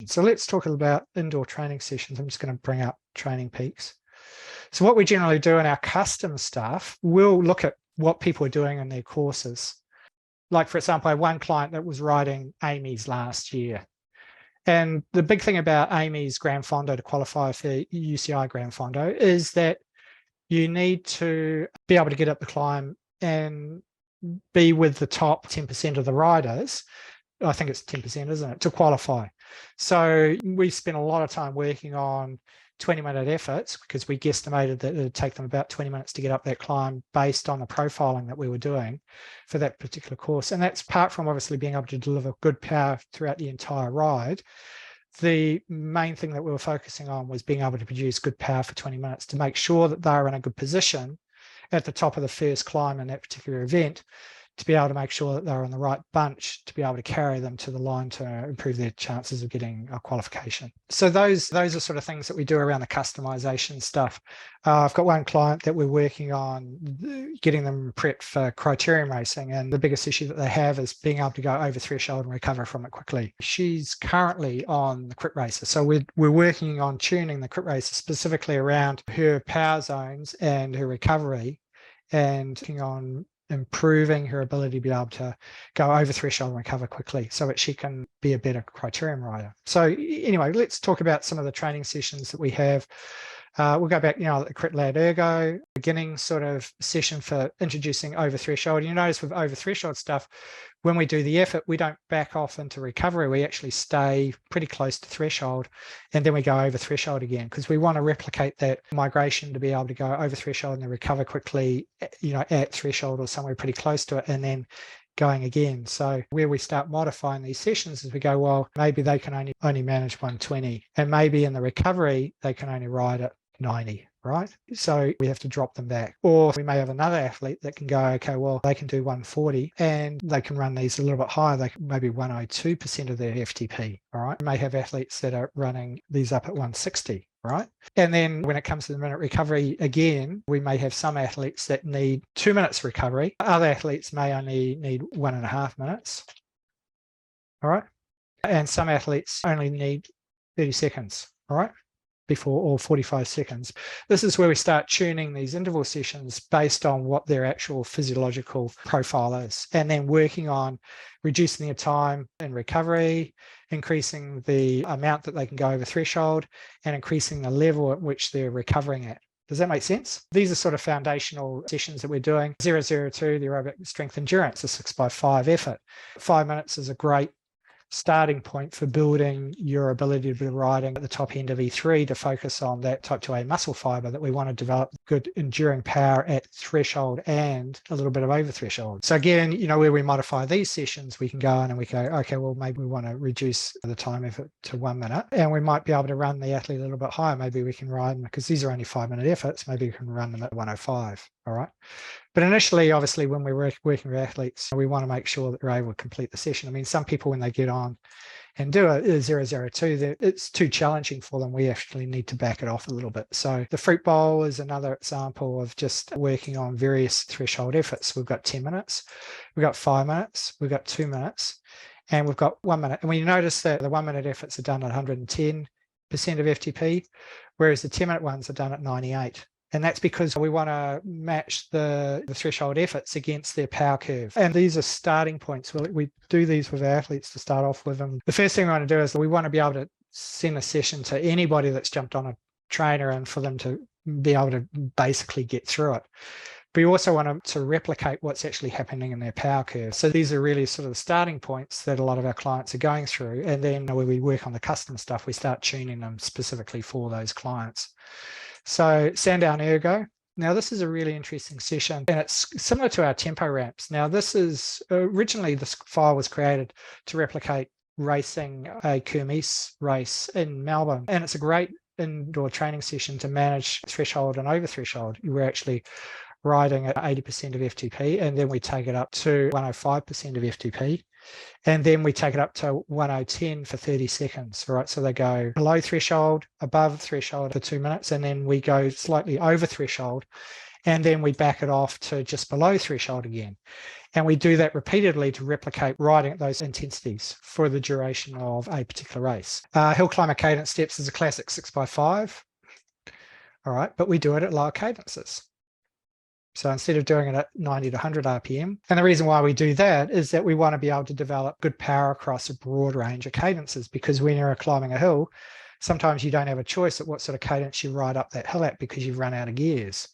sessions. So let's talk about indoor training sessions. I'm just going to bring up Training Peaks. So what we generally do in our custom stuff, we'll look at what people are doing in their courses. Like, for example, I had one client that was riding Amy's last year. And the big thing about Amy's Gran Fondo to qualify for UCI Gran Fondo is that you need to be able to get up the climb and be with the top 10% of the riders. I think it's 10%, isn't it, to qualify. So we spent a lot of time working on 20-minute efforts because we guesstimated that it would take them about 20 minutes to get up that climb based on the profiling that we were doing for that particular course. And that's apart from obviously being able to deliver good power throughout the entire ride. The main thing that we were focusing on was being able to produce good power for 20 minutes to make sure that they were in a good position at the top of the first climb in that particular event, to be able to make sure that they're in the right bunch to be able to carry them to the line to improve their chances of getting a qualification. So those are sort of things that we do around the customization stuff. I've got one client that we're working on getting them prepped for criterium racing, and the biggest issue that they have is being able to go over threshold and recover from it quickly. She's currently on the crit racer, so we're working on tuning the crit racer specifically around her power zones and her recovery, and working on improving her ability to be able to go over threshold and recover quickly so that she can be a better criterium rider. So anyway, let's talk about some of the training sessions that we have. We'll go back, at the Crit Lad Ergo, beginning sort of session for introducing over threshold. You notice with over threshold stuff, when we do the effort, we don't back off into recovery. We actually stay pretty close to threshold, and then we go over threshold again, because we want to replicate that migration to be able to go over threshold and then recover quickly, at threshold or somewhere pretty close to it, and then going again. So where we start modifying these sessions is we go, well, maybe they can only manage 120, and maybe in the recovery they can only ride at 90, right? So we have to drop them back. Or we may have another athlete that can go, okay, well, they can do 140 and they can run these a little bit higher. They can maybe 102% of their FTP, all right? We may have athletes that are running these up at 160, right? And then when it comes to the minute recovery, again, we may have some athletes that need 2 minutes recovery. Other athletes may only need 1.5 minutes, all right? And some athletes only need 30 seconds, all right? Before, or 45 seconds. This is where we start tuning these interval sessions based on what their actual physiological profile is, and then working on reducing their time in recovery, increasing the amount that they can go over threshold, and increasing the level at which they're recovering at. Does that make sense? These are sort of foundational sessions that we're doing. 002, the aerobic strength endurance, a 6x5 effort. 5 minutes is a great starting point for building your ability to be riding at the top end of E3 to focus on that type 2A muscle fiber that we want to develop good enduring power at threshold and a little bit of over threshold. So again, where we modify these sessions, we can go in and we go, okay, well, maybe we want to reduce the time effort to 1 minute, and we might be able to run the athlete a little bit higher. Maybe we can ride them, because these are only 5-minute efforts, maybe we can run them at 105, all right? But initially, obviously, when we're working with athletes, we want to make sure that they're able to complete the session. I mean, some people, when they get on and do a 002, it's too challenging for them. We actually need to back it off a little bit. So the fruit bowl is another example of just working on various threshold efforts. We've got 10 minutes, we've got 5 minutes, we've got 2 minutes, and we've got 1 minute. And when you notice that the 1 minute efforts are done at 110% of FTP, whereas the 10-minute ones are done at 98. And that's because we want to match the threshold efforts against their power curve. And these are starting points. We do these with athletes to start off with them. The first thing we want to do is we want to be able to send a session to anybody that's jumped on a trainer, and for them to be able to basically get through it. But you also want them to replicate what's actually happening in their power curve. So these are really sort of the starting points that a lot of our clients are going through. And then when we work on the custom stuff, we start tuning them specifically for those clients. So Sandown Ergo. Now, this is a really interesting session, and it's similar to our tempo ramps. Now, this is originally, this file was created to replicate racing a Kermesse race in Melbourne, and it's a great indoor training session to manage threshold and over threshold. We're actually riding at 80% of FTP, and then we take it up to 105% of FTP. And then we take it up to 1010 for 30 seconds, right? So they go below threshold, above threshold for 2 minutes, and then we go slightly over threshold and then we back it off to just below threshold again. And we do that repeatedly to replicate riding at those intensities for the duration of a particular race. Hill climber cadence steps is a classic 6x5. All right, but we do it at lower cadences. So instead of doing it at 90 to 100 RPM, and the reason why we do that is that we want to be able to develop good power across a broad range of cadences, because when you're climbing a hill, sometimes you don't have a choice at what sort of cadence you ride up that hill at because you've run out of gears.